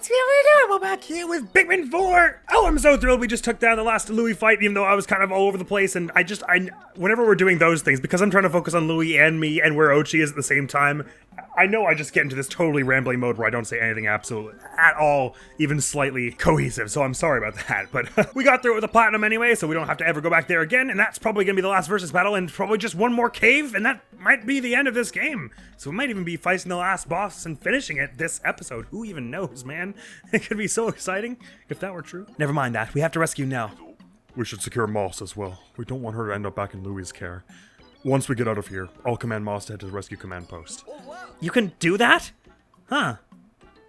What's here we doing? We're back here with Pikmin 4. Oh, I'm so thrilled we just took down the last Louie fight, even though I was kind of all over the place. And whenever we're doing those things, because I'm trying to focus on Louie and me and where Ochi is at the same time, I know I just get into this totally rambling mode where I don't say anything absolutely at all, even slightly cohesive. So I'm sorry about that. But we got through it with a platinum anyway, so we don't have to ever go back there again. And that's probably going to be the last versus battle, and probably just one more cave, and that might be the end of this game. So we might even be fighting the last boss and finishing it this episode. Who even knows, man? It could be so exciting if that were true. Never mind that. We have to rescue Nell. We should secure Moss as well. We don't want her to end up back in Louie's care. Once we get out of here, I'll command Moss to head to the rescue command post. You can do that? Huh.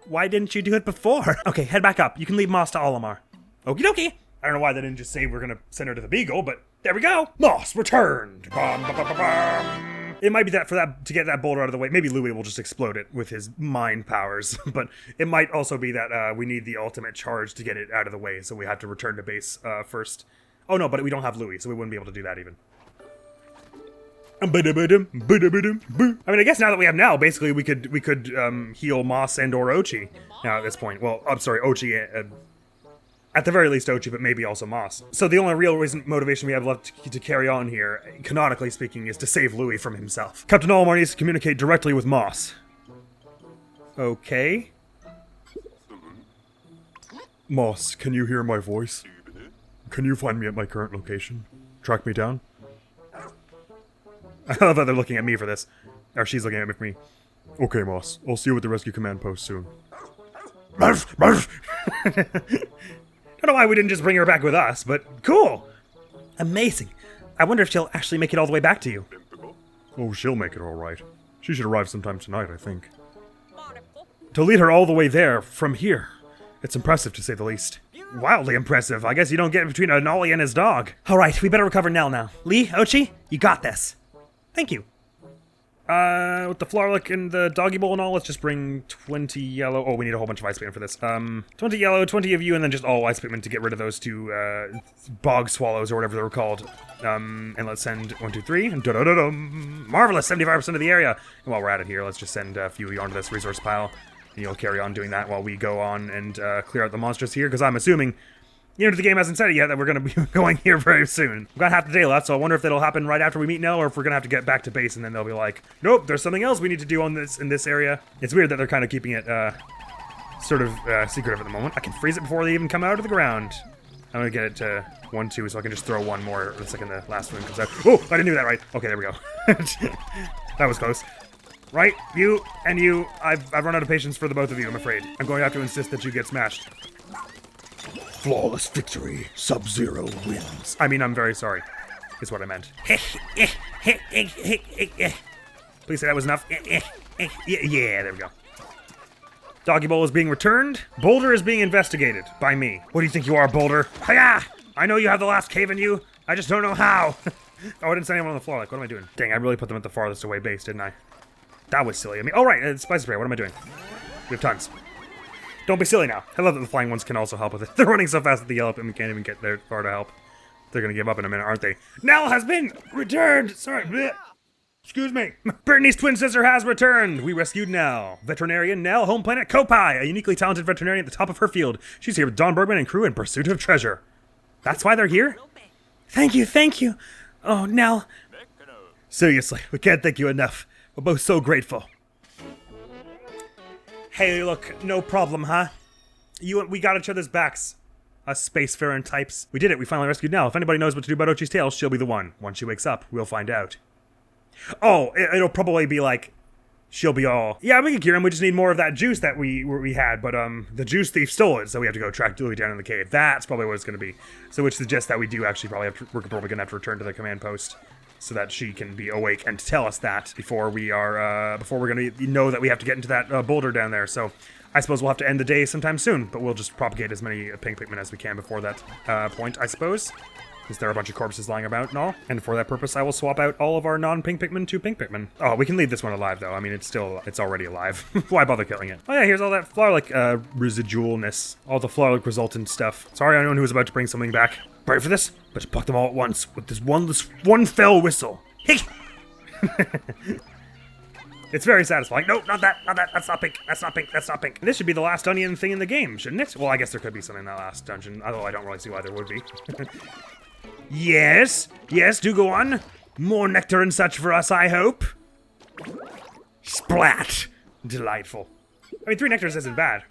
Why didn't you do it before? Okay, head back up. You can leave Moss to Olimar. Okie dokie. I don't know why they didn't just say we're gonna send her to the Beagle, but there we go. Moss returned. Bum, bum, bum, bum, bum. It might be that to get that boulder out of the way. Maybe Louie will just explode it with his mind powers, but it might also be that we need the ultimate charge to get it out of the way, so we have to return to base first. Oh no, but we don't have Louie, so we wouldn't be able to do that even. I mean, I guess now that we have Nell, basically we could heal Moss and or Ochi now at this point. Well, I'm sorry, Ochi, at the very least Ochi, but maybe also Moss. So the only real motivation we have left to carry on here, canonically speaking, is to save Louie from himself. Captain Olimar needs to communicate directly with Moss. Okay. Moss, can you hear my voice? Can you find me at my current location? Track me down? I love how they're looking at me for this. Or she's looking at me. Okay, Moss. I'll see you at the rescue command post soon. Marf, marf. Don't know why we didn't just bring her back with us, but cool. Amazing. I wonder if she'll actually make it all the way back to you. Oh, she'll make it all right. She should arrive sometime tonight, I think. To lead her all the way there, from here. It's impressive, to say the least. Wildly impressive. I guess you don't get between a Nolly and his dog. All right, we better recover Nell now. Lee, Ochi, you got this. Thank you. With the Florlick and the doggy bowl and all, let's just bring 20 yellow. Oh, we need a whole bunch of ice Pikmin for this. 20 yellow, 20 of you, and then just all ice Pikmin to get rid of those two, bog swallows or whatever they were called. And let's send 1, 2, 3. Da-da-da-dum. Marvelous, 75% of the area. And while we're at it here, let's just send a few onto this resource pile. And you'll carry on doing that while we go on and clear out the monsters here, because I'm assuming, the game hasn't said it yet that we're going to be going here very soon. We've got half the day left, so I wonder if that'll happen right after we meet Nell, or if we're going to have to get back to base, and then they'll be like, nope, there's something else we need to do in this area. It's weird that they're kind of keeping it sort of secretive at the moment. I can freeze it before they even come out of the ground. I'm going to get it to 1, 2, so I can just throw one more the second the last one comes out. Oh, I didn't do that right. Okay, there we go. That was close. Right, you and you, I've run out of patience for the both of you, I'm afraid. I'm going to have to insist that you get smashed. Flawless victory. Sub-Zero wins. I mean, I'm very sorry, is what I meant. Please say that was enough. Yeah, there we go. Doggy Bowl is being returned. Boulder is being investigated by me. What do you think you are, Boulder? Hiya! I know you have the last cave in you. I just don't know how. Oh, I didn't send anyone on the floor. Like, what am I doing? Dang, I really put them at the farthest away base, didn't I? That was silly. I mean, oh right, spice spray. What am I doing? We have tons. Don't be silly now. I love that the flying ones can also help with it. They're running so fast that the yellow Pikmin can't even get there far to help. They're gonna give up in a minute, aren't they? Nell has been returned! Sorry. Bleh. Excuse me. Brittany's twin sister has returned! We rescued Nell. Veterinarian Nell, home planet Kopai, a uniquely talented veterinarian at the top of her field. She's here with Don Bergman and crew in pursuit of treasure. That's why they're here? Thank you, thank you. Oh, Nell. Seriously, we can't thank you enough. We're both so grateful. Hey, look, no problem, huh? We got each other's backs. Us spacefaring types. We did it, we finally rescued Nell. If anybody knows what to do about Ochi's tail, she'll be the one. Once she wakes up, we'll find out. Oh, it'll probably be like, she'll be all, yeah, we can cure him, we just need more of that juice that we had, but the juice thief stole it, so we have to go track Louie down in the cave. That's probably what it's going to be. So which suggests that we do actually probably we're probably going to have to return to the command post, so that she can be awake and tell us that before we're going to know that we have to get into that boulder down there. So I suppose we'll have to end the day sometime soon, but we'll just propagate as many pink Pikmin as we can before that point, I suppose. Because there are a bunch of corpses lying about and all. And for that purpose, I will swap out all of our non-pink Pikmin to pink Pikmin. Oh, we can leave this one alive, though. I mean, it's already alive. Why bother killing it? Oh yeah, here's all that Florlick residualness. All the Florlick resultant stuff. Sorry, anyone who was about to bring something back. Ready for this? Let's pluck them all at once with this one fell whistle. Hey! It's very satisfying. No, not that, not that. That's not pink. That's not pink. That's not pink. This should be the last onion thing in the game, shouldn't it? Well, I guess there could be something in that last dungeon, although I don't really see why there would be. Yes, yes, do go on. More nectar and such for us, I hope. Splat. Delightful. I mean, 3 nectars isn't bad.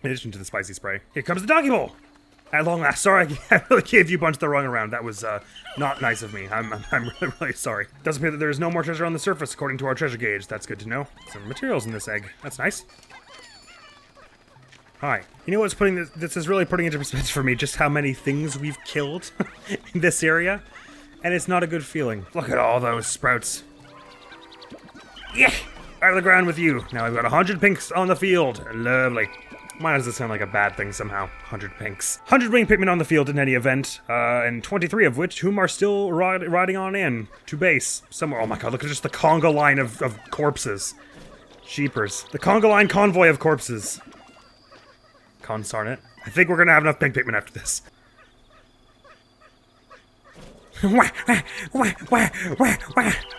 In addition to the spicy spray. Here comes the doggy bowl. At long last, sorry, I really gave you a bunch the wrong around. That was not nice of me. I'm really, really sorry. Doesn't appear that there's no more treasure on the surface according to our treasure gauge. That's good to know. Some materials in this egg. That's nice. Hi. You know what's putting this is really putting into perspective for me just how many things we've killed in this area, and it's not a good feeling. Look at all those sprouts. Yeah, out of the ground with you. Now we've got 100 pinks on the field. Lovely. Why does this sound like a bad thing somehow? 100 pinks. 100 winged Pikmin on the field in any event, and 23 of whom are still riding on in to base somewhere. Oh my god, look at just the conga line of corpses. Sheepers. The conga line convoy of corpses. Consarn it. I think we're gonna have enough pink Pikmin after this.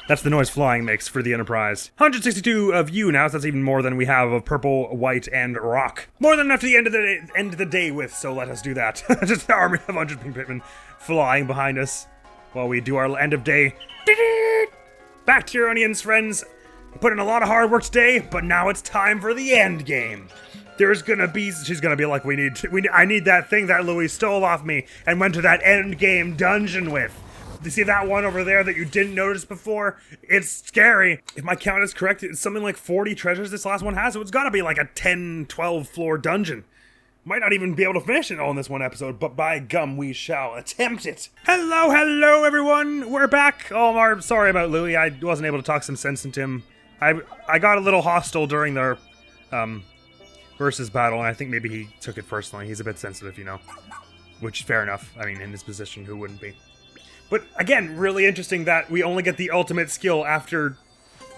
That's the noise flying makes for the Enterprise. 162 of you now, so that's even more than we have of purple, white, and rock. More than enough to the end of the day with, so let us do that. Just an army of 100 pink Pikmin flying behind us while we do our end of day. Back to your onions, friends. Put in a lot of hard work today, but now it's time for the end game. There's gonna be, she's gonna be like, I need that thing that Louie stole off me and went to that end game dungeon with. You see that one over there that you didn't notice before? It's scary. If my count is correct, it's something like 40 treasures this last one has, so it's gotta be like a 10, 12 floor dungeon. Might not even be able to finish it all in this one episode, but by gum, we shall attempt it. Hello, everyone. We're back. Oh, sorry about Louie. I wasn't able to talk some sense into him. I got a little hostile during their, versus battle, and I think maybe he took it personally. He's a bit sensitive, you know. Which, fair enough. I mean, in his position, who wouldn't be? But, again, really interesting that we only get the ultimate skill after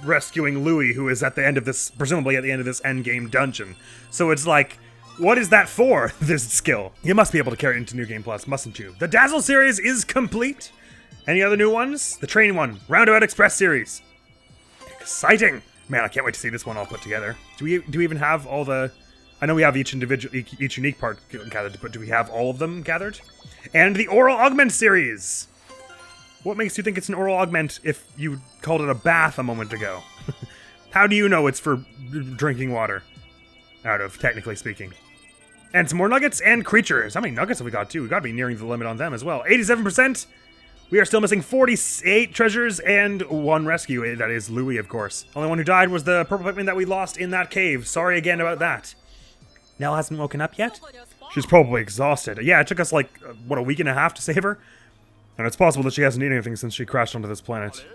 rescuing Louie, who is at the end of this, presumably at the end of this endgame dungeon. So it's like, what is that for, this skill? You must be able to carry it into New Game Plus, mustn't you? The Dazzle series is complete. Any other new ones? The Train one. Roundabout Express series. Exciting. Man, I can't wait to see this one all put together. Do we even have all the... I know we have each unique part gathered, but do we have all of them gathered? And the Oral Augment series. What makes you think it's an oral augment if you called it a bath a moment ago? How do you know it's for drinking water? Out of, technically speaking. And some more nuggets and creatures. How many nuggets have we got, too? We gotta be nearing the limit on them as well. 87%! We are still missing 48 treasures and 1 rescue. That is Louie, of course. Only one who died was the purple Pikmin that we lost in that cave. Sorry again about that. Nell hasn't woken up yet? She's probably exhausted. Yeah, it took us like, what, a week and a half to save her? And it's possible that she hasn't eaten anything since she crashed onto this planet.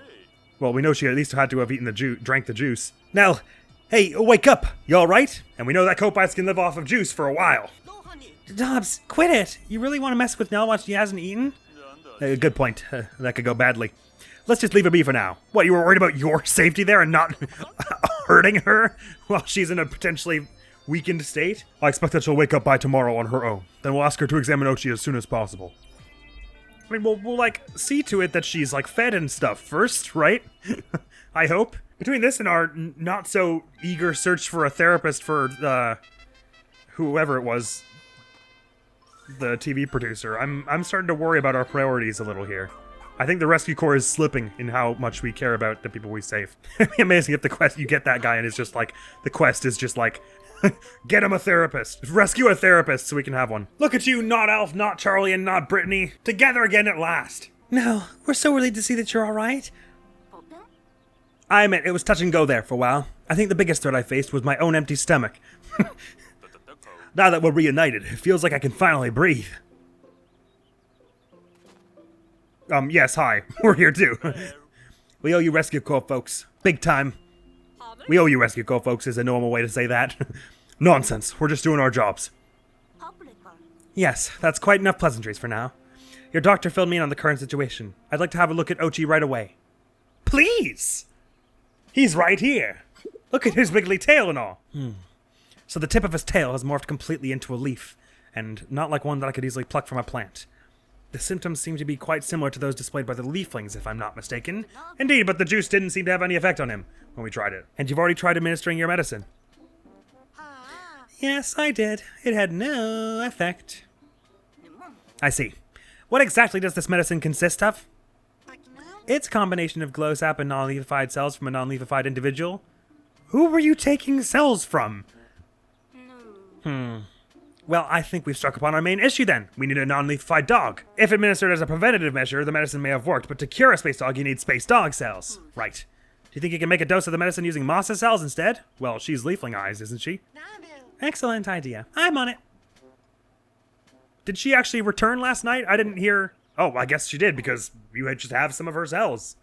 Well, we know she at least had to have eaten drank the juice. Nell, hey, wake up! You alright? And we know that Copites can live off of juice for a while. Dobbs, quit it! You really want to mess with Nell while she hasn't eaten? Good point. That could go badly. Let's just leave it be for now. What, you were worried about your safety there and not hurting her while she's in a potentially weakened state? I expect that she'll wake up by tomorrow on her own. Then we'll ask her to examine Ochi as soon as possible. I mean, we'll like, see to it that she's, like, fed and stuff first, right? I hope. Between this and our not-so-eager search for a therapist for, whoever it was, the TV producer, I'm starting to worry about our priorities a little here. I think the rescue corps is slipping in how much we care about the people we save. It'd be amazing if the quest, you get that guy and it's just like, the quest is just like, get him a therapist. Rescue a therapist so we can have one. Look at you, not Alf, not Charlie, and not Brittany. Together again at last. No, we're so relieved to see that you're alright. I admit, it was touch and go there for a while. I think the biggest threat I faced was my own empty stomach. Now that we're reunited, it feels like I can finally breathe. Yes, hi. We're here too. We owe you Rescue Corps, folks. Big time. We owe you Rescue Corps, folks, is a normal way to say that. Nonsense. We're just doing our jobs. Yes, that's quite enough pleasantries for now. Your doctor filled me in on the current situation. I'd like to have a look at Ochi right away. Please! He's right here. Look at his wiggly tail and all. So the tip of his tail has morphed completely into a leaf, and not like one that I could easily pluck from a plant. The symptoms seem to be quite similar to those displayed by the leaflings, if I'm not mistaken. Indeed, but the juice didn't seem to have any effect on him when we tried it. And you've already tried administering your medicine. Yes, I did. It had no effect. I see. What exactly does this medicine consist of? It's a combination of glow sap and non-leafified cells from a non-leafified individual. Who were you taking cells from? Well, I think we've struck upon our main issue then. We need a non-leafified dog. If administered as a preventative measure, the medicine may have worked, but to cure a space dog, you need space dog cells. Right. Do you think you can make a dose of the medicine using Moss's cells instead? Well, she's leafling eyes, isn't she? Excellent idea. I'm on it. Did she actually return last night? I didn't hear... Oh, I guess she did, because you had just have some of her cells.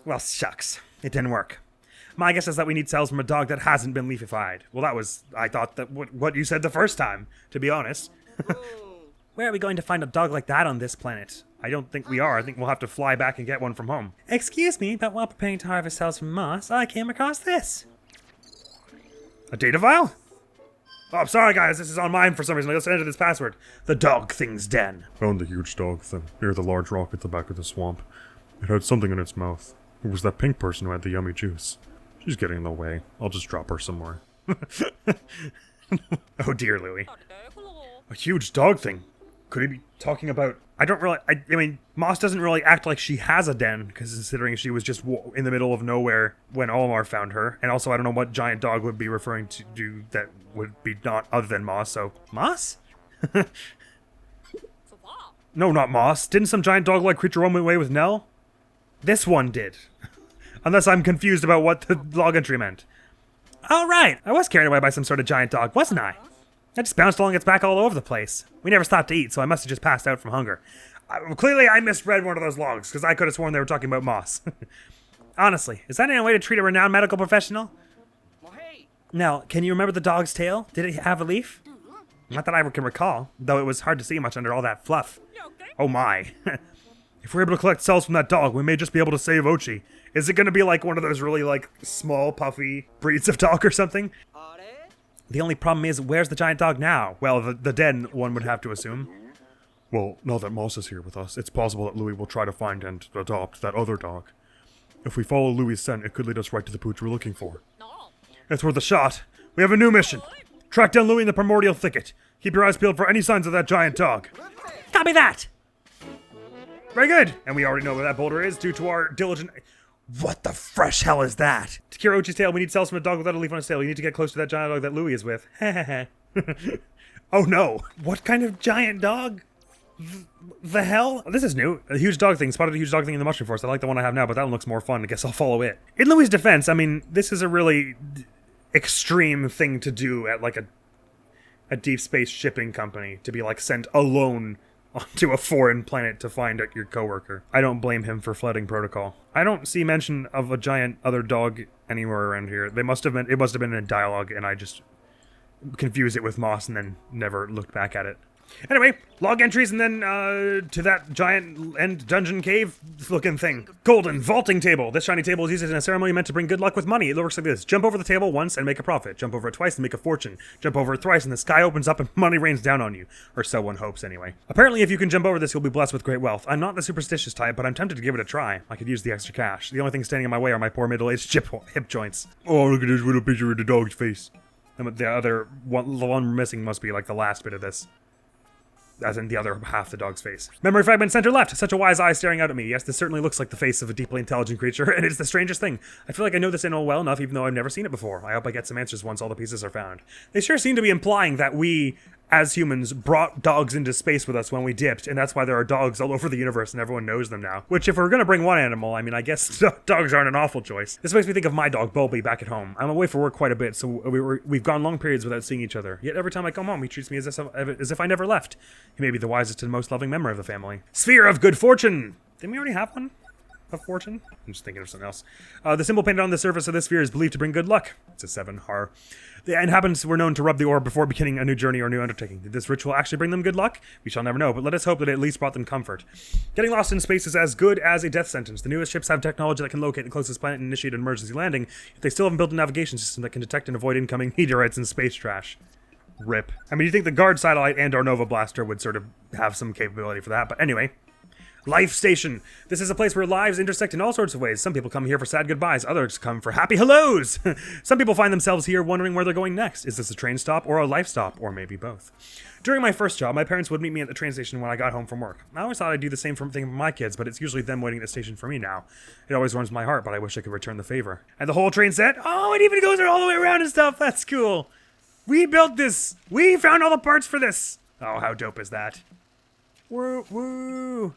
Well, shucks. It didn't work. My guess is that we need cells from a dog that hasn't been leafified. Well, that was... I thought that what you said the first time, to be honest. Where are we going to find a dog like that on this planet? I don't think we are. I think we'll have to fly back and get one from home. Excuse me, but while preparing to harvest cells from moss, I came across this. A data file? Oh, I'm sorry, guys. This is on mine for some reason. Let's enter this password. The dog thing's den. Found the huge dog thing near the large rock at the back of the swamp. It had something in its mouth. It was that pink person who had the yummy juice. She's getting in the way. I'll just drop her somewhere. Oh dear, Louie. A huge dog thing. Could he be talking about... I mean, Moss doesn't really act like she has a den, because considering she was just in the middle of nowhere when Olimar found her. And also, I don't know what giant dog would be referring to do that would be not other than Moss, so... Moss? No, not Moss. Didn't some giant dog-like creature roam away with Nell? This one did. Unless I'm confused about what the log entry meant. Oh, right. I was carried away by some sort of giant dog, wasn't I? I just bounced along its back all over the place. We never stopped to eat, so I must have just passed out from hunger. Clearly, I misread one of those logs, because I could have sworn they were talking about Moss. Honestly, is that any way to treat a renowned medical professional? Now, can you remember the dog's tail? Did it have a leaf? Not that I can recall, though it was hard to see much under all that fluff. Oh my. If we're able to collect cells from that dog, we may just be able to save Ochi. Is it going to be like one of those really, like, small, puffy breeds of dog or something? The only problem is, where's the giant dog now? Well, the den, one would have to assume. Well, now that Moss is here with us, it's possible that Louie will try to find and adopt that other dog. If we follow Louie's scent, it could lead us right to the pooch we're looking for. It's worth a shot. We have a new mission. Track down Louie in the primordial thicket. Keep your eyes peeled for any signs of that giant dog. Copy that! Very good! And we already know where that boulder is due to our diligent... What the fresh hell is that? To cure Ochi's tail, we need cells from a dog without a leaf on its tail. You need to get close to that giant dog that Louie is with. Oh no. What kind of giant dog? The hell? This is new. A huge dog thing. Spotted a huge dog thing in the mushroom forest. I like the one I have now, but that one looks more fun. I guess I'll follow it. In Louie's defense, I mean, this is a really extreme thing to do at like a deep space shipping company. To be like sent alone onto a foreign planet to find out your coworker. I don't blame him for flooding protocol. I don't see mention of a giant other dog anywhere around here. It must have been in dialogue, and I just confused it with Moss and then never looked back at it. Anyway, log entries and then to that giant end dungeon cave looking thing. Golden vaulting table. This shiny table is used in a ceremony meant to bring good luck with money. It works like this. Jump over the table once and make a profit. Jump over it twice and make a fortune. Jump over it thrice and the sky opens up and money rains down on you. Or so one hopes anyway. Apparently if you can jump over this, you'll be blessed with great wealth. I'm not the superstitious type, but I'm tempted to give it a try. I could use the extra cash. The only thing standing in my way are my poor middle-aged hip joints. Oh, look at this little picture of the dog's face. And the one we're missing must be like the last bit of this. As in the other half the dog's face. Memory fragment center left. Such a wise eye staring out at me. Yes, this certainly looks like the face of a deeply intelligent creature, and it's the strangest thing. I feel like I know this animal well enough, even though I've never seen it before. I hope I get some answers once all the pieces are found. They sure seem to be implying that we, as humans, brought dogs into space with us when we dipped, and that's why there are dogs all over the universe and everyone knows them now. Which, if we're gonna bring one animal, I mean, I guess dogs aren't an awful choice. This makes me think of my dog, Bulby, back at home. I'm away for work quite a bit, so we've gone long periods without seeing each other. Yet every time I come home, he treats me as if I never left. He may be the wisest and most loving member of the family. Sphere of good fortune! Didn't we already have one? Of fortune? I'm just thinking of something else. The symbol painted on the surface of this sphere is believed to bring good luck. It's a 7, har. The inhabitants were known to rub the orb before beginning a new journey or new undertaking. Did this ritual actually bring them good luck? We shall never know, but let us hope that it at least brought them comfort. Getting lost in space is as good as a death sentence. The newest ships have technology that can locate the closest planet and initiate an emergency landing, yet they still haven't built a navigation system that can detect and avoid incoming meteorites and space trash. Rip. I mean, you think the guard satellite and our Nova Blaster would sort of have some capability for that, but anyway. Life Station. This is a place where lives intersect in all sorts of ways. Some people come here for sad goodbyes, others come for happy hellos. Some people find themselves here wondering where they're going next. Is this a train stop or a life stop, or maybe both? During my first job, my parents would meet me at the train station when I got home from work. I always thought I'd do the same thing for my kids, but it's usually them waiting at the station for me now. It always warms my heart, but I wish I could return the favor. And the whole train set? Oh, it even goes all the way around and stuff. That's cool. We built this. We found all the parts for this. Oh, how dope is that? Woo, woo.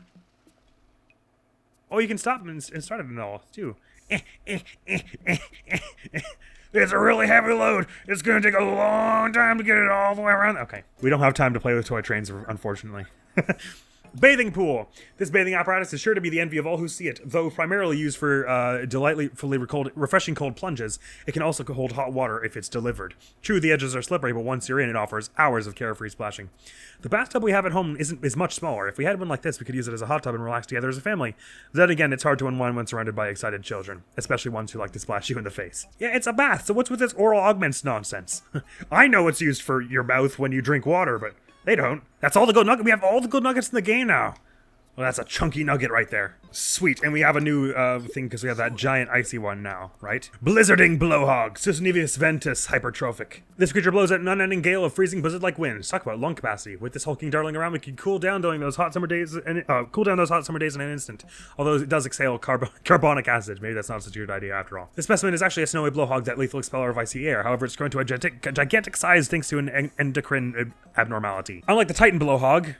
Oh, you can stop and start it and all, too. It's a really heavy load. It's going to take a long time to get it all the way around. Okay. We don't have time to play with toy trains, unfortunately. Bathing pool. This bathing apparatus is sure to be the envy of all who see it. Though primarily used for delightfully refreshing cold plunges, it can also hold hot water if it's delivered. True, the edges are slippery, but once you're in, it offers hours of carefree splashing. The bathtub we have at home is much smaller. If we had one like this, we could use it as a hot tub and relax together as a family. Then again, it's hard to unwind when surrounded by excited children, especially ones who like to splash you in the face. Yeah, it's a bath, so what's with this oral augments nonsense? I know it's used for your mouth when you drink water, but they don't. That's all the gold nugget. We have all the gold nuggets in the game now. Well, that's a chunky nugget right there. Sweet. And we have a new thing because we have that giant icy one now, right? Blizzarding Blowhog. Susnevius ventus hypertrophic. This creature blows at an unending gale of freezing blizzard-like winds. Talk about lung capacity. With this hulking darling around, we can cool down during those hot summer days and in an instant. Although it does exhale carbonic acid. Maybe that's not such a good idea after all. This specimen is actually a snowy blowhog, that lethal expeller of icy air. However, it's grown to a gigantic size thanks to an endocrine abnormality. Unlike the Titan blowhog.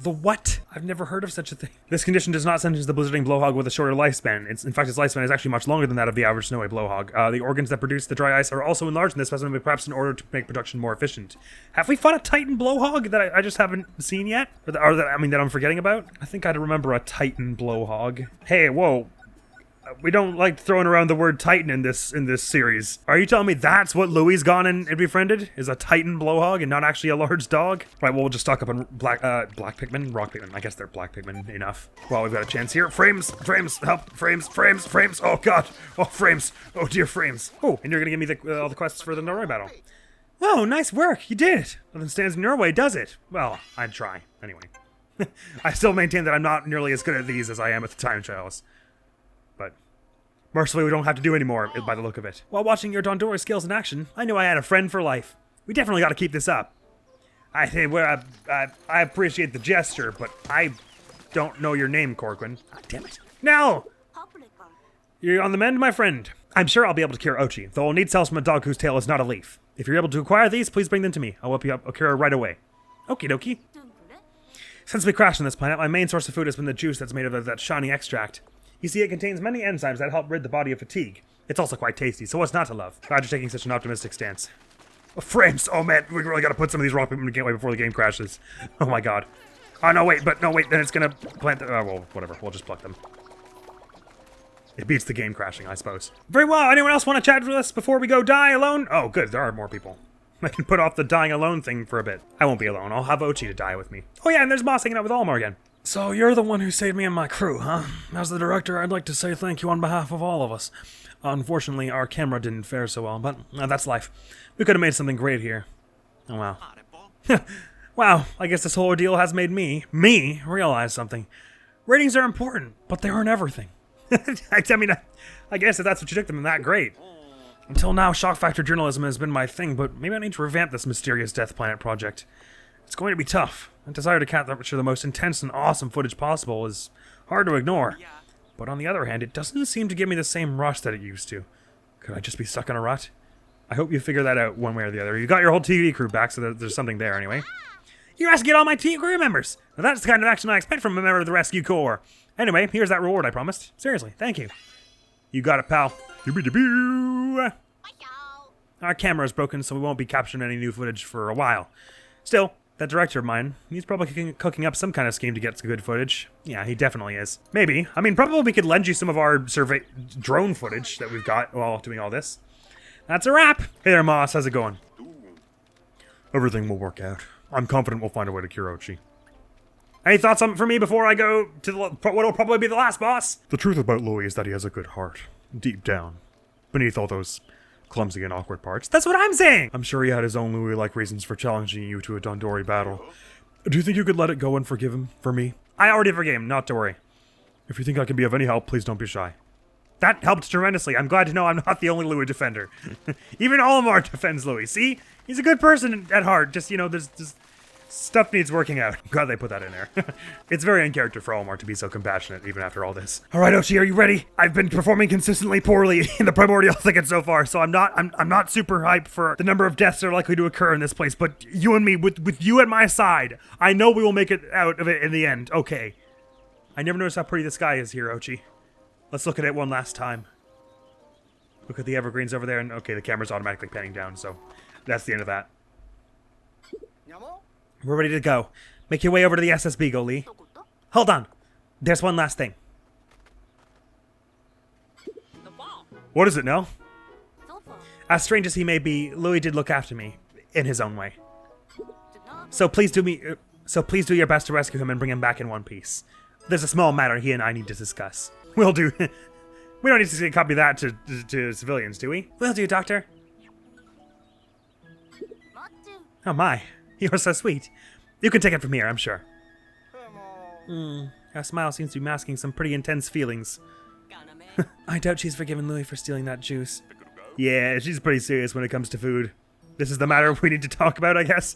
The what? I've never heard of such a thing. This condition does not sentence the blizzarding blowhog with a shorter lifespan. In fact, its lifespan is actually much longer than that of the average snowy blowhog. The organs that produce the dry ice are also enlarged in this specimen, perhaps in order to make production more efficient. Have we fought a Titan blowhog that I just haven't seen yet? That I'm forgetting about? I think I'd remember a Titan blowhog. Hey, whoa. We don't like throwing around the word Titan in this series. Are you telling me that's what Louie's gone and befriended? Is a Titan blowhog and not actually a large dog? Right, well, we'll just stock up on black Pikmin? Rock Pikmin. I guess they're black Pikmin enough. Well, we've got a chance here. Frames, help, frames. Oh, God. Oh, frames. Oh, dear frames. Oh, and you're gonna give me all the quests for the Norway battle. Oh, nice work. You did it. Nothing stands in your way, does it? Well, I'd try. Anyway. I still maintain that I'm not nearly as good at these as I am at the time trials. But mercifully, we don't have to do any more, by the look of it. While watching your Dondora skills in action, I knew I had a friend for life. We definitely got to keep this up. I appreciate the gesture, but I don't know your name, Corquin. Oh, damn it. No! You're on the mend, my friend. I'm sure I'll be able to cure Ochi, though I'll need cells from a dog whose tail is not a leaf. If you're able to acquire these, please bring them to me. I'll whip you up a cure right away. Okie dokie. Since we crashed on this planet, my main source of food has been the juice that's made of that shiny extract. You see, it contains many enzymes that help rid the body of fatigue. It's also quite tasty, so what's not to love? Glad you're taking such an optimistic stance. Oh, frames! Oh man, we really gotta put some of these rock people in the gateway before the game crashes. Oh my god. Oh no, wait, then it's gonna plant the... Oh, well, whatever, we'll just pluck them. It beats the game crashing, I suppose. Very well, anyone else want to chat with us before we go die alone? Oh, good, there are more people. I can put off the dying alone thing for a bit. I won't be alone, I'll have Ochi to die with me. Oh yeah, and there's Moss hanging out with Olmar again. So you're the one who saved me and my crew, huh? As the director, I'd like to say thank you on behalf of all of us. Unfortunately, our camera didn't fare so well, but that's life. We could have made something great here. Oh, wow. Wow, I guess this whole ordeal has made me realize something. Ratings are important, but they aren't everything. I guess if that's what you took them, that great. Until now, shock factor journalism has been my thing, but maybe I need to revamp this mysterious Death Planet project. It's going to be tough. A desire to capture the most intense and awesome footage possible is hard to ignore. But on the other hand, it doesn't seem to give me the same rush that it used to. Could I just be stuck in a rut? I hope you figure that out one way or the other. You got your whole TV crew back, so there's something there anyway. You rescued all my team crew members! Now that's the kind of action I expect from a member of the Rescue Corps. Anyway, here's that reward I promised. Seriously, thank you. You got it, pal. Our camera is broken, so we won't be capturing any new footage for a while. Still, that director of mine, he's probably cooking up some kind of scheme to get some good footage. Yeah, he definitely is. Maybe. I mean, probably we could lend you some of our drone footage that we've got while doing all this. That's a wrap. Hey there, Moss. How's it going? Everything will work out. I'm confident we'll find a way to cure Ochi. Any thoughts for me before I go to what will probably be the last boss? The truth about Louie is that he has a good heart. Deep down. Beneath all those clumsy and awkward parts. That's what I'm saying! I'm sure he had his own Louie-like reasons for challenging you to a Dondori battle. Do you think you could let it go and forgive him for me? I already forgave him, not to worry. If you think I can be of any help, please don't be shy. That helped tremendously. I'm glad to know I'm not the only Louie defender. Even Olimar defends Louie. See? He's a good person at heart. Just, you know, there's stuff needs working out. I'm glad they put that in there. It's very in character for Olimar to be so compassionate even after all this. All right, Ochi, are you ready? I've been performing consistently poorly in the primordial thicket so far, so I'm not super hyped for the number of deaths that are likely to occur in this place. But you and me, with you at my side, I know we will make it out of it in the end. Okay. I never noticed how pretty the sky is here, Ochi. Let's look at it one last time. Look at the evergreens over there, and okay, the camera's automatically panning down, so that's the end of that. We're ready to go. Make your way over to the SS Beagle, Lee. Hold on. There's one last thing. What is it now? As strange as he may be, Louie did look after me in his own way. So please do your best to rescue him and bring him back in one piece. There's a small matter he and I need to discuss. Will do. We don't need to copy that to civilians, do we? Will do, Doctor. Oh my, you're so sweet. You can take it from here, I'm sure. Her smile seems to be masking some pretty intense feelings. I doubt she's forgiven Louie for stealing that juice. Yeah, she's pretty serious when it comes to food. This is the matter we need to talk about, I guess.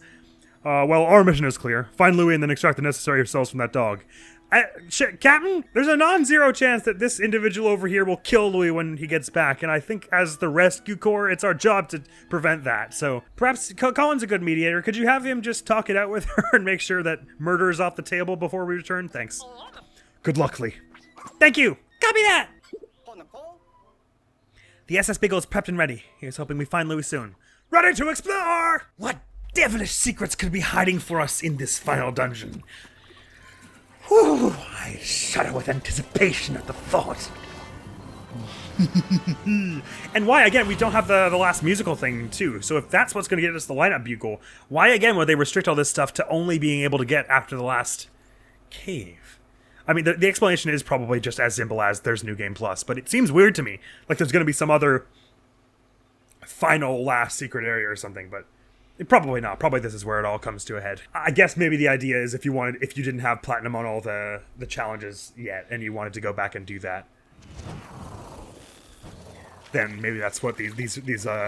Well, our mission is clear. Find Louie and then extract the necessary cells from that dog. Captain, there's a non-zero chance that this individual over here will kill Louie when he gets back, and I think as the rescue corps, it's our job to prevent that. So perhaps Colin's a good mediator. Could you have him just talk it out with her and make sure that murder is off the table before we return? Thanks. Good luck, Lee. Thank you. Copy that. The SS Beagle is prepped and ready. Here's hoping we find Louie soon. Ready to explore! What devilish secrets could be hiding for us in this final dungeon? Whew, I shudder with anticipation at the thought. And why, again, we don't have the last musical thing, too. So if that's what's going to get us the lineup bugle, why, again, would they restrict all this stuff to only being able to get after the last cave? I mean, the explanation is probably just as simple as there's New Game Plus, but it seems weird to me. Like there's going to be some other final last secret area or something, but probably not. Probably this is where it all comes to a head. I guess maybe the idea is if you didn't have platinum on all the challenges yet and you wanted to go back and do that, then maybe that's what these end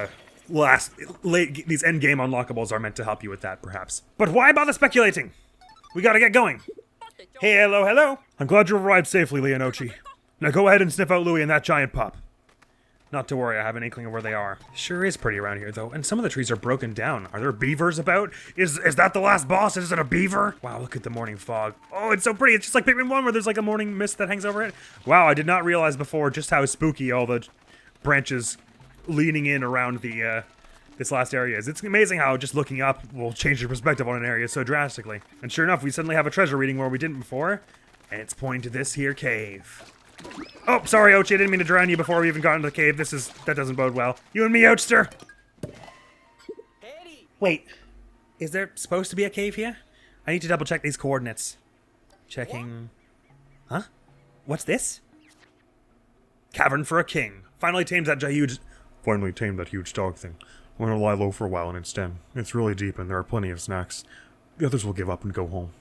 game unlockables are meant to help you with that, perhaps. But why bother speculating? We gotta get going. Hey, hello. I'm glad you arrived safely, Leonochi. Now go ahead and sniff out Louie and that giant pup. Not to worry, I have an inkling of where they are. Sure is pretty around here, though, and some of the trees are broken down. Are there beavers about? Is that the last boss? Is it a beaver? Wow, look at the morning fog. Oh, it's so pretty. It's just like Pikmin 1 where there's like a morning mist that hangs over it. Wow, I did not realize before just how spooky all the branches leaning in around the this last area is. It's amazing how just looking up will change your perspective on an area so drastically. And sure enough, we suddenly have a treasure reading where we didn't before, and it's pointing to this here cave. Oh, sorry, Ochi, I didn't mean to drown you before we even got into the cave. That doesn't bode well. You and me, Ochster! Wait, is there supposed to be a cave here? I need to double check these coordinates. Checking... Huh? What's this? Cavern for a king. Finally tamed that huge dog thing. I'm gonna lie low for a while and it's den. It's really deep and there are plenty of snacks. The others will give up and go home.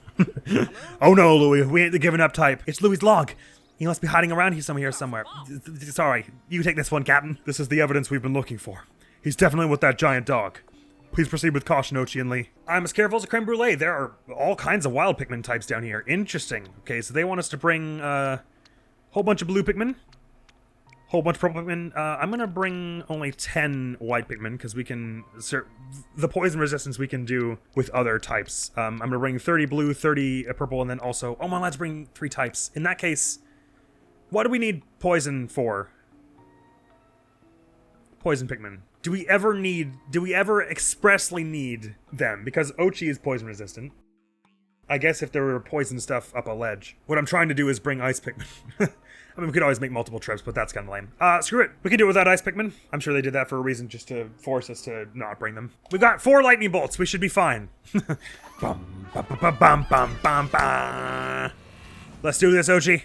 Oh no, Louie, we ain't the giving up type. It's Louie's log. He must be hiding around here somewhere. Sorry, you take this one, Captain. This is the evidence we've been looking for. He's definitely with that giant dog. Please proceed with caution, Ochi and Lee. I'm as careful as a creme brulee. There are all kinds of wild Pikmin types down here. Interesting. Okay, so they want us to bring a whole bunch of blue Pikmin, whole bunch of purple Pikmin. I'm gonna bring only 10 white Pikmin because we can the poison resistance we can do with other types. I'm gonna bring 30 blue, 30 purple, and then also let's bring 3 types. In that case. What do we need poison for? Poison Pikmin. Do we ever expressly need them? Because Ochi is poison resistant. I guess if there were poison stuff up a ledge. What I'm trying to do is bring ice Pikmin. I mean, we could always make multiple trips, but that's kind of lame. Screw it. We can do it without ice Pikmin. I'm sure they did that for a reason, just to force us to not bring them. We've got 4 lightning bolts. We should be fine. Bum, bum, bum, bum, bum, bum, bum. Let's do this, Ochi.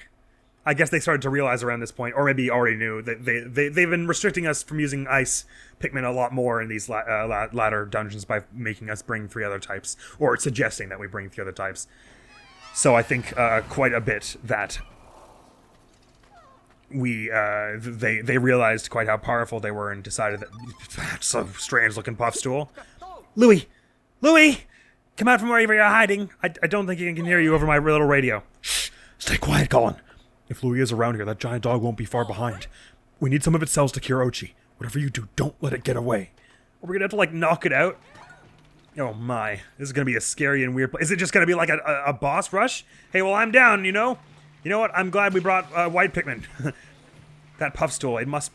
I guess they started to realize around this point, or maybe already knew, that they've been restricting us from using ice Pikmin a lot more in these latter dungeons by making us bring 3 other types, or suggesting that we bring 3 other types. So I think quite a bit that they realized quite how powerful they were and decided that that's a strange looking puff stool. Louie! Louie! Come out from wherever you're hiding. I don't think he can hear you over my little radio. Shh! Stay quiet, Colin. If Louie is around here, that giant dog won't be far behind. We need some of its cells to cure Ochi. Whatever you do, don't let it get away. Are we gonna have to, like, knock it out? Oh my, this is gonna be a scary and weird place. Is it just gonna be like a boss rush? Hey, well, I'm down, you know? You know what? I'm glad we brought white Pikmin. That puff stool, it must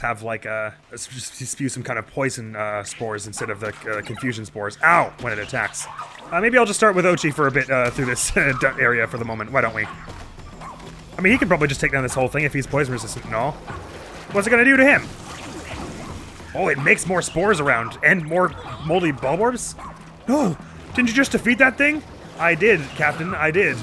have, like, spew some kind of poison spores instead of the confusion spores. Ow! When it attacks. Maybe I'll just start with Ochi for a bit through this area for the moment. Why don't we? I mean, he can probably just take down this whole thing if he's poison resistant and all. What's it gonna do to him? Oh, it makes more spores around and more moldy bulbs? No! Didn't you just defeat that thing? I did, Captain, I did.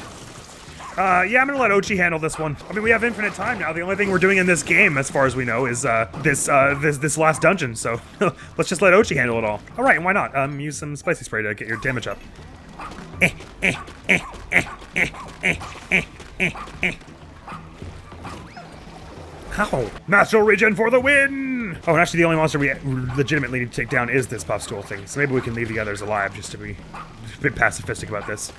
Yeah, I'm gonna let Ochi handle this one. I mean, we have infinite time now. The only thing we're doing in this game, as far as we know, is this last dungeon. So let's just let Ochi handle it all. All right, why not? Use some spicy spray to get your damage up. Ow! Natural regen for the win! Oh, and actually the only monster we legitimately need to take down is this puff stool thing. So maybe we can leave the others alive just to be a bit pacifistic about this.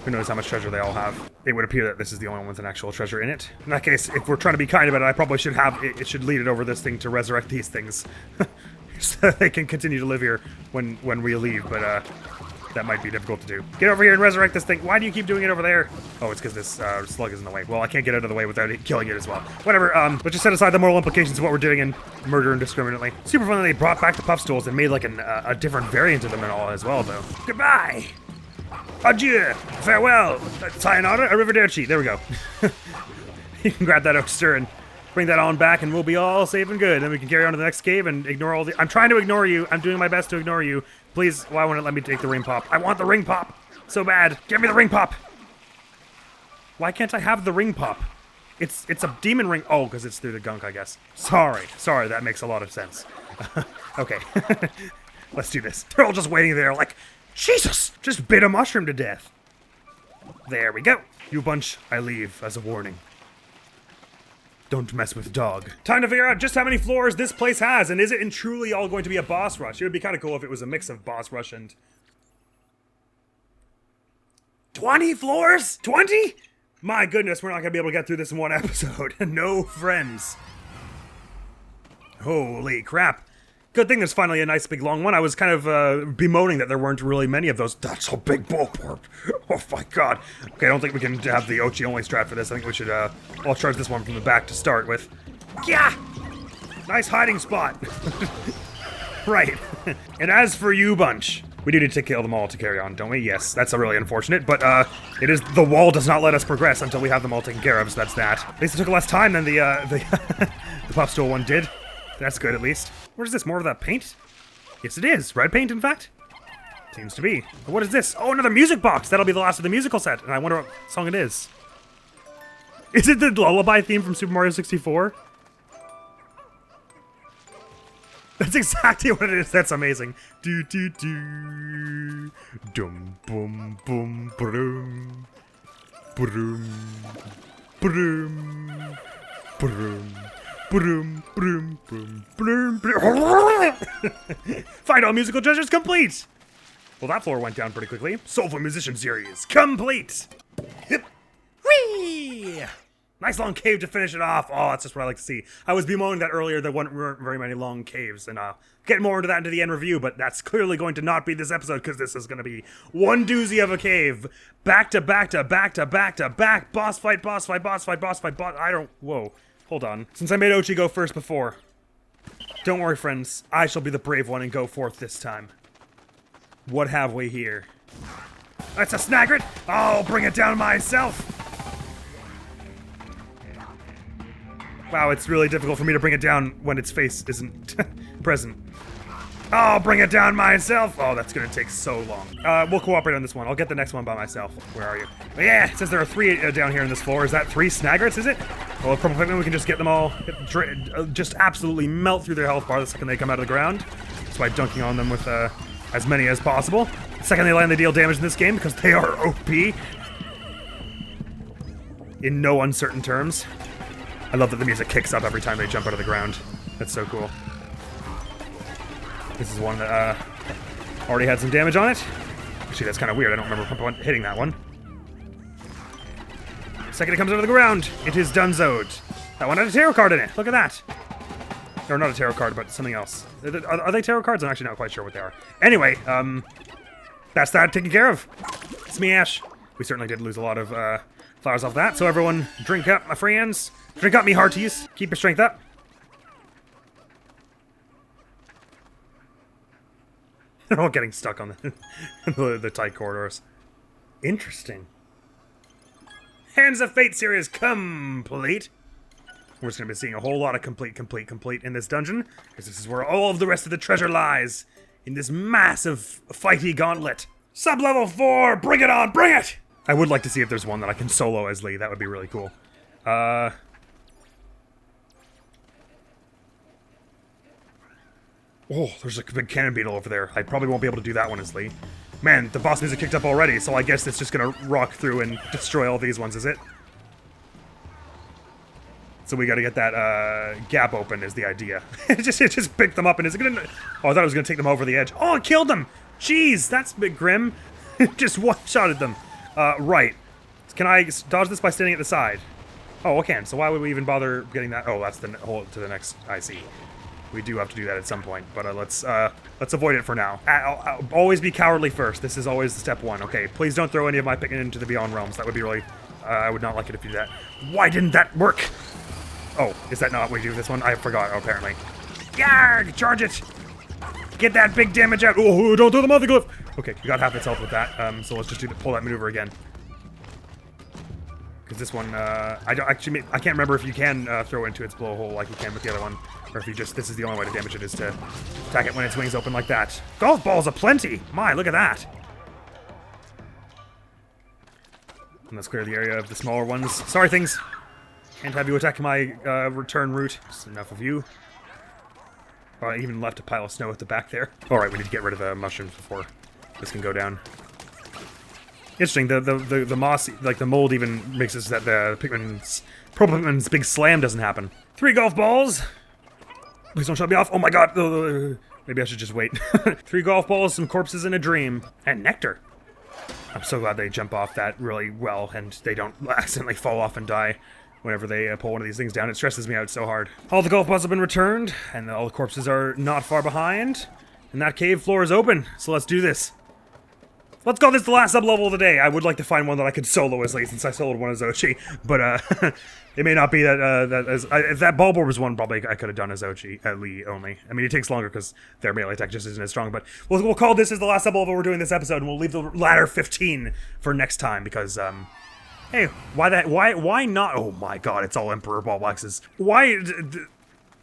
Who knows how much treasure they all have. It would appear that this is the only one with an actual treasure in it. In that case, if we're trying to be kind about it, I probably should have it should lead it over this thing to resurrect these things. So they can continue to live here when we leave, but that might be difficult to do. Get over here and resurrect this thing. Why do you keep doing it over there? Oh, it's because this slug is in the way. Well, I can't get out of the way without killing it as well. Whatever, let's just set aside the moral implications of what we're doing and murder indiscriminately. Super fun that they brought back the puff stools and made like a different variant of them and all as well, though. Goodbye! Adieu! Farewell! Sayonara, arrivederci. There we go. You can grab that oyster and bring that on back and we'll be all safe and good. Then we can carry on to the next cave and ignore all the... I'm trying to ignore you. I'm doing my best to ignore you. Please, why won't it let me take the ring pop? I want the ring pop so bad. Give me the ring pop. Why can't I have the ring pop? It's a demon ring. Oh, because it's through the gunk, I guess. Sorry, that makes a lot of sense. Okay, let's do this. They're all just waiting there like, Jesus, just bit a mushroom to death. There we go. You bunch, I leave as a warning. Don't mess with dog. Time to figure out just how many floors this place has, and is it truly all going to be a boss rush? It would be kind of cool if it was a mix of boss rush and... 20 floors? 20? My goodness, we're not going to be able to get through this in one episode. No friends. Holy crap. Good thing there's finally a nice big long one. I was kind of bemoaning that there weren't really many of those. That's a big ballpark. Oh my god. Okay, I don't think we can have the Ochi only strat for this. I think we should all charge this one from the back to start with. Yeah! Nice hiding spot. Right. And as for you bunch, we do need to kill them all to carry on, don't we? Yes, that's really unfortunate, but it is the wall does not let us progress until we have them all taken care of, so that's that. At least it took less time than the the puff stool one did. That's good, at least. What is this? More of that paint? Yes, it is. Red paint, in fact. Seems to be. What is this? Oh, another music box! That'll be the last of the musical set, and I wonder what song it is. Is it the lullaby theme from Super Mario 64? That's exactly what it is. That's amazing. Do do do. Dum boom boom broom. Broom. Broom. Broom. Broom, broom, broom, broom, broom. Find all musical treasures complete! Well, that floor went down pretty quickly. Soulful Musician Series complete! Hip. Whee! Nice long cave to finish it off. Oh, that's just what I like to see. I was bemoaning that earlier there weren't very many long caves, and I'll get more into that into the end review, but that's clearly going to not be this episode, because this is going to be one doozy of a cave. Back to back to back to back to back. Boss fight, boss fight, boss fight, boss fight, boss... I don't... Whoa. Hold on. Since I made Ochi go first before. Don't worry, friends. I shall be the brave one and go forth this time. What have we here? That's a Snagret! I'll bring it down myself! Wow, it's really difficult for me to bring it down when its face isn't present. I'll bring it down myself. Oh, that's gonna take so long. We'll cooperate on this one. I'll get the next one by myself. Where are you? But yeah, it says there are 3 down here in this floor. Is that 3 snaggerts, is it? Well, with purple Pikmin, we can just get them all, just absolutely melt through their health bar the second they come out of the ground. Just by dunking on them with as many as possible. The second they land, they deal damage in this game because they are OP. In no uncertain terms. I love that the music kicks up every time they jump out of the ground. That's so cool. This is one that already had some damage on it. Actually, that's kind of weird. I don't remember hitting that one. Second it comes out of the ground, it is donezoed. That one had a tarot card in it. Look at that. Or not a tarot card, but something else. Are they tarot cards? I'm actually not quite sure what they are. Anyway, that's that taken care of. Smash. We certainly did lose a lot of flowers off that. So everyone, drink up, my friends. Drink up, me hearties. Keep your strength up. They're all getting stuck on the tight corridors. Interesting. Hands of Fate series complete. We're just going to be seeing a whole lot of complete in this dungeon, because this is where all of the rest of the treasure lies, in this massive fighty gauntlet. Sub-level 4, bring it on, bring it! I would like to see if there's one that I can solo as Lee. That would be really cool. Oh, there's a big cannon beetle over there. I probably won't be able to do that one as Lee. Man, the boss music kicked up already, so I guess it's just gonna rock through and destroy all these ones, is it? So we gotta get that gap open is the idea. it just picked them up and is it gonna... Oh, I thought it was gonna take them over the edge. Oh, it killed them! Jeez, that's a bit grim. Just one-shotted them. Right. Can I dodge this by standing at the side? Oh, I can. So why would we even bother getting that? Oh, that's the hole to the next... I see. We do have to do that at some point, but let's avoid it for now. I'll always be cowardly first. This is always step 1. Okay, please don't throw any of my Pikmin into the Beyond Realms. That would be really... I would not like it if you did that. Why didn't that work? Oh, is that not what we do with this one? I forgot, apparently. Yarg! Charge it! Get that big damage out! Oh, don't throw the Mouthy Glyph! Okay, we got half its health with that, so let's just pull that maneuver again. Because this one, I can't remember if you can throw into its blowhole like you can with the other one, or if you just, this is the only way to damage it is to attack it when its wings open like that. Golf balls aplenty! My, look at that! And let's clear the area of the smaller ones. Sorry, things! Can't have you attack my return route. Just enough of you. Oh, I even left a pile of snow at the back there. Alright, we need to get rid of the mushrooms before this can go down. Interesting, the moss, like the mold even makes it so that the Purple Pikmin's big slam doesn't happen. 3 golf balls! Please don't shut me off. Oh my god! Maybe I should just wait. 3 golf balls, some corpses, and a dream. And nectar. I'm so glad they jump off that really well and they don't accidentally fall off and die whenever they pull one of these things down. It stresses me out so hard. All the golf balls have been returned, and all the corpses are not far behind. And that cave floor is open, so let's do this. Let's call this the last sub-level of the day. I would like to find one that I could solo as Lee, since I soloed one as Ochi, but it may not be that, if that Bulbor was one, probably I could have done as Ochi, Lee only. I mean, it takes longer because their melee attack just isn't as strong, but we'll call this as the last sub-level we're doing this episode, and we'll leave the ladder 15 for next time, because, hey, why not? Oh my god, it's all Emperor Ballboxes. Why,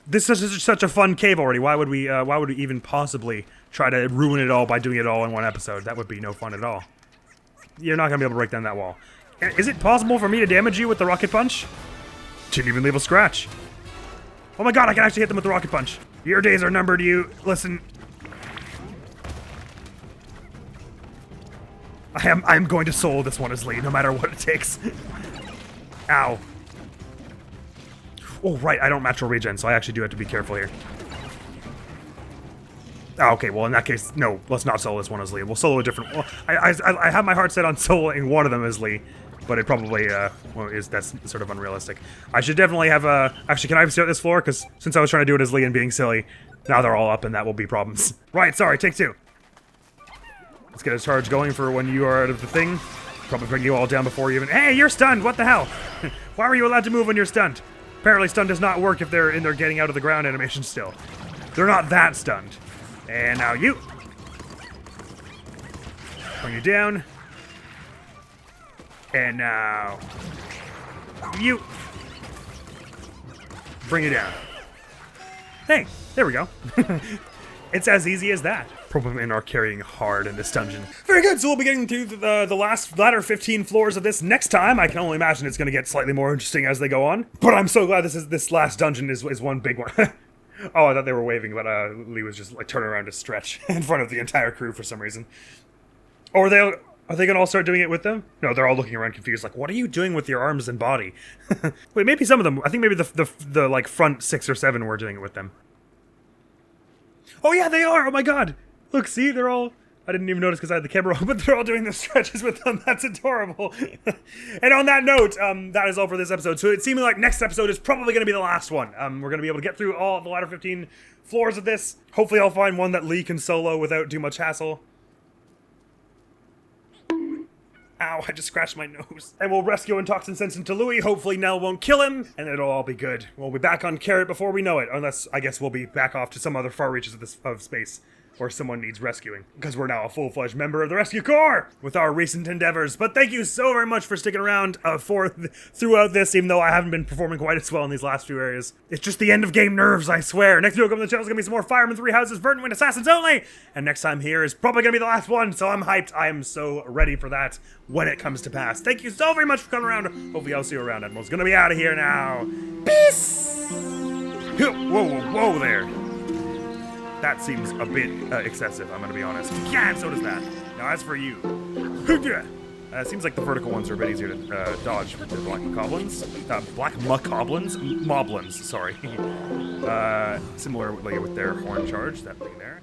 this is such a fun cave already. Why would we even possibly try to ruin it all by doing it all in one episode? That would be no fun at all. You're not gonna be able to break down that wall. Is it possible for me to damage you with the rocket punch? Didn't even leave a scratch. Oh my god, I can actually hit them with the rocket punch. Your days are numbered, you. Listen. I'm going to solo this one as Lee, no matter what it takes. Ow. Oh, right, I don't natural regen, so I actually do have to be careful here. Oh, okay, well, in that case, no, let's not solo this one as Lee. We'll solo a different... Well, I have my heart set on soloing one of them as Lee, but it probably, that's sort of unrealistic. I should definitely have actually, can I start this floor? Because since I was trying to do it as Lee and being silly, now they're all up and that will be problems. Right, sorry, take 2. Let's get a charge going for when you are out of the thing. Probably bring you all down before you even... Hey, you're stunned! What the hell? Why were you allowed to move when you're stunned? Apparently stun does not work if they're in their getting out of the ground animation still. They're not that stunned. And now you. Bring you down. And now you. Bring you down. Hey, there we go. It's as easy as that. Probably are carrying hard in this dungeon. Very good, so we'll be getting through the last latter 15 floors of this next time. I can only imagine it's going to get slightly more interesting as they go on. But I'm so glad this last dungeon is one big one. Oh, I thought they were waving, but Lee was just like turning around to stretch in front of the entire crew for some reason. Or are they gonna all start doing it with them? No, they're all looking around confused, like, what are you doing with your arms and body? Wait, maybe some of them. I think maybe the like front 6 or 7 were doing it with them. Oh yeah, they are! Oh my god! Look, see, they're all... I didn't even notice because I had the camera on, but they're all doing the stretches with them. That's adorable. And on that note, that is all for this episode. So it seems like next episode is probably going to be the last one. We're going to be able to get through all the latter 15 floors of this. Hopefully I'll find one that Lee can solo without too much hassle. Ow, I just scratched my nose. And we'll rescue and toxin sense into Louie. Hopefully Nell won't kill him, and it'll all be good. We'll be back on Carrot before we know it. Unless, I guess, we'll be back off to some other far reaches of space. Or someone needs rescuing. Because we're now a full-fledged member of the Rescue Corps! With our recent endeavors. But thank you so very much for sticking around throughout this, even though I haven't been performing quite as well in these last few areas. It's just the end of game nerves, I swear. Next video coming to the channel is going to be some more Fireman 3 Houses, Verdant Wind Assassins only! And next time here is probably going to be the last one, so I'm hyped. I am so ready for that when it comes to pass. Thank you so very much for coming around. Hopefully I'll see you around. Admiral's going to be out of here now. Peace! Whoa there. That seems a bit excessive, I'm gonna be honest. Yeah, and so does that. Now, as for you, it seems like the vertical ones are a bit easier to dodge with the black moblins. Moblins, sorry. Similarly with their horn charge, that thing there.